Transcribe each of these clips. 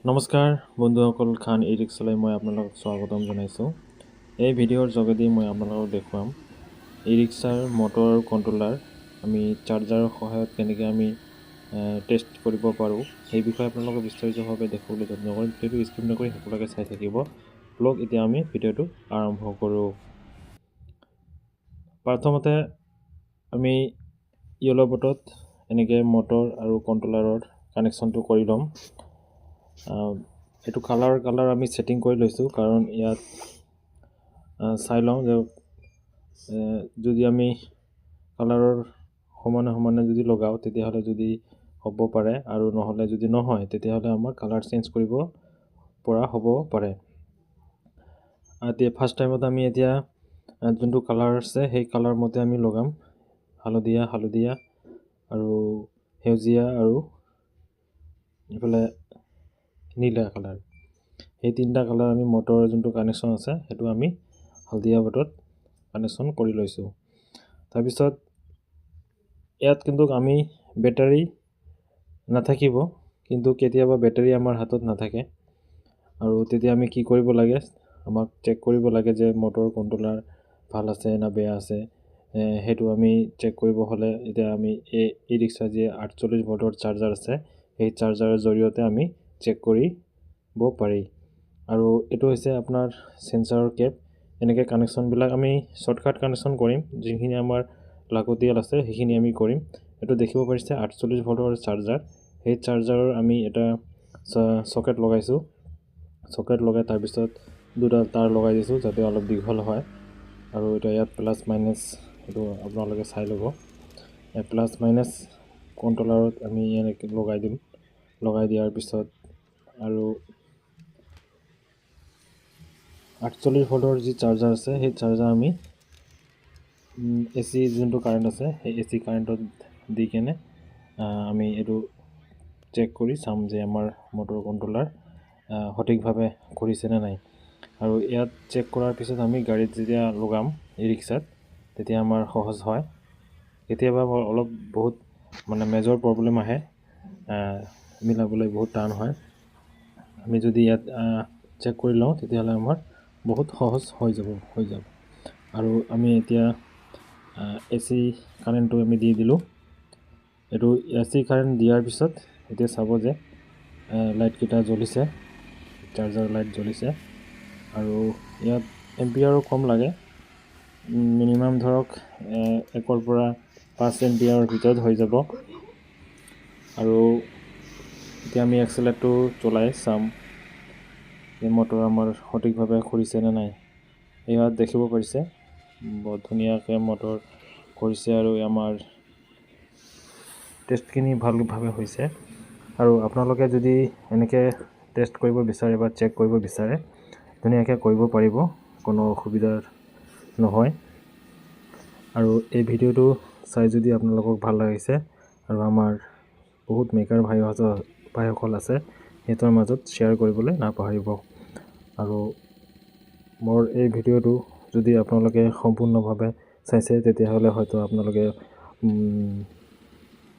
নমস্কাৰ বন্ধুসকল, খান ই ৰিক্সালৈ মই আপোনালোকক স্বাগতম জনাইছোঁ। এই ভিডিঅ'ৰ যোগেদি মই আপোনালোকক দেখুৱাম ই ৰিক্সাৰ মটৰ আৰু কণ্ট্ৰলাৰ আমি চাৰ্জাৰৰ সহায়ত কেনেকৈ আমি টেষ্ট কৰিব পাৰোঁ সেই বিষয়ে আপোনালোকক বিস্তাৰিতভাৱে দেখুৱাবলৈ যত্ন কৰিম। ভিডিঅ'টো স্কিপ নকৰি সকলোকে চাই থাকিব। ব্লগ এতিয়া আমি ভিডিঅ'টো আৰম্ভ কৰোঁ। প্ৰথমতে আমি য়েলো বটত এনেকৈ মটৰ আৰু কণ্ট্ৰলাৰৰ কানেকশ্যনটো কৰি ল'ম। এইটো কালাৰ আমি ছেটিং কৰি লৈছোঁ, কাৰণ ইয়াত চাই লওঁ যে যদি আমি কালাৰৰ সমানে যদি লগাওঁ তেতিয়াহ'লে যদি হ'ব পাৰে, আৰু নহ'লে যদি নহয় তেতিয়াহ'লে আমাৰ কালাৰ চেঞ্জ কৰিব পৰা হ'ব পাৰে। এতিয়া ফাৰ্ষ্ট টাইমত আমি এতিয়া যোনটো কালাৰ আছে সেই কালাৰ মতে আমি লগাম। হালধীয়া আৰু সেউজীয়া আৰু এইফালে নীলা কালাৰ, সেই তিনিটা কালাৰ আমি মটৰৰ যোনটো কানেকশ্যন আছে সেইটো আমি হালধীয়া বটত কানেকশ্যন কৰি লৈছোঁ। তাৰপিছত ইয়াত কিন্তু আমি বেটাৰী নাথাকিব, কিন্তু কেতিয়াবা বেটাৰী আমাৰ হাতত নাথাকে, আৰু তেতিয়া আমি কি কৰিব লাগে, আমাক চেক কৰিব লাগে যে মটৰ কণ্ট্ৰলাৰ ভাল আছে না বেয়া আছে। সেইটো আমি চেক কৰিব হ'লে এতিয়া আমি ই ৰিক্সা যি 48 ভল্টৰ চাৰ্জাৰ আছে সেই চাৰ্জাৰৰ জৰিয়তে আমি চেক কৰিব পাৰি। আৰু এইটো হৈছে আপোনাৰ চেঞ্চাৰৰ কেপ। এনেকৈ কানেকশ্যনবিলাক আমি শ্বৰ্টকাট কানেকশ্যন কৰিম, যিখিনি আমাৰ লাগতিয়াল আছে সেইখিনি আমি কৰিম। এইটো দেখিব পাৰিছে 48 ভল্টৰ চাৰ্জাৰ। সেই চাৰ্জাৰৰ আমি এটা চকেট লগাইছোঁ। চকেট লগাই তাৰপিছত দুটা তাৰ লগাই দিছোঁ যাতে অলপ দীঘল হয়। আৰু এতিয়া ইয়াত প্লাছ মাইনাছ এইটো আপোনালোকে চাই ল'ব। প্লাছ মাইনাছ কণ্ট্ৰলাৰত আমি এনেকৈ লগাই দিম। লগাই দিয়াৰ পিছত আৰু 48 ভল্টৰ যি চাৰ্জাৰ আছে সেই চাৰ্জাৰ আমি AC যোনটো কাৰেণ্ট আছে সেই AC কাৰেণ্টত দি কেনে আমি এইটো চেক কৰি চাম যে আমাৰ মটৰ কণ্ট্ৰলাৰ সঠিকভাৱে কৰিছেনে নাই। আৰু ইয়াত চেক কৰাৰ পিছত আমি গাড়ীত যেতিয়া লগাম ই ৰিক্সাত তেতিয়া আমাৰ সহজ হয়। কেতিয়াবা অলপ বহুত মেজৰ প্ৰব্লেম আহে, মিলাবলৈ বহুত টান হয়। আমি যদি ইয়াত চেক কৰি লওঁ তেতিয়াহ'লে আমাৰ বহুত সহজ হৈ যাব। আৰু আমি এতিয়া AC কাৰেণ্টটো আমি দি দিলোঁ। এইটো AC কাৰেণ্ট দিয়াৰ পিছত এতিয়া চাব যে লাইটকেইটা জ্বলিছে, চাৰ্জাৰ লাইট জ্বলিছে। আৰু ইয়াত এম্পিয়াৰো কম লাগে, মিনিমাম ধৰক 1 পৰা 5 এম্পিয়াৰৰ ভিতৰত হৈ যাব। আৰু এতিয়া আমি এক্সেলেটৰটো চলাই চাম যে মটৰ আমাৰ সঠিকভাৱে কৰিছেনে নাই। ইয়াত দেখিব পাৰিছে বহুত ধুনীয়াকৈ মটৰ কৰিছে, আৰু আমাৰ টেষ্টখিনি ভালভাৱে হৈছে। আৰু আপোনালোকে যদি এনেকৈ টেষ্ট কৰিব বিচাৰে বা চেক কৰিব বিচাৰে ধুনীয়াকৈ কৰিব পাৰিব, কোনো অসুবিধাৰ নহয়। আৰু এই ভিডিঅ'টো চাই যদি আপোনালোকক ভাল লাগিছে আৰু আমাৰ বহুত মেকাৰ ভাইসকল আছে সিহঁতৰ মাজত শ্বেয়াৰ কৰিবলৈ নাপাহৰিব। আৰু মোৰ এই ভিডিঅ'টো যদি আপোনালোকে সম্পূৰ্ণভাৱে চাইছে তেতিয়াহ'লে হয়তো আপোনালোকে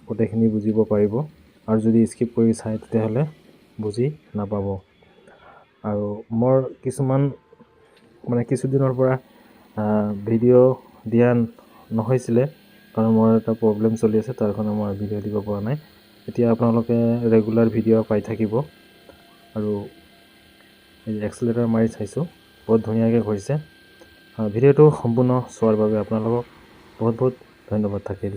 গোটেইখিনি বুজিব পাৰিব, আৰু যদি স্কিপ কৰি চায় তেতিয়াহ'লে বুজি নাপাব। আৰু মোৰ কিছুদিনৰ পৰা ভিডিঅ' দিয়া নহৈছিলে, কাৰণ মোৰ এটা প্ৰব্লেম চলি আছে, তাৰ কাৰণে মই ভিডিঅ' দিব পৰা নাই। এতিয়া আপোনালোকে ৰেগুলাৰ ভিডিঅ' পাই থাকিব। আৰু এই এক্সেলেটাৰ মাৰি চাইছোঁ, বহুত ধুনীয়াকৈ কৰিছে। ভিডিঅ'টো সম্পূৰ্ণ চোৱাৰ বাবে আপোনালোকক বহুত ধন্যবাদ থাকিল।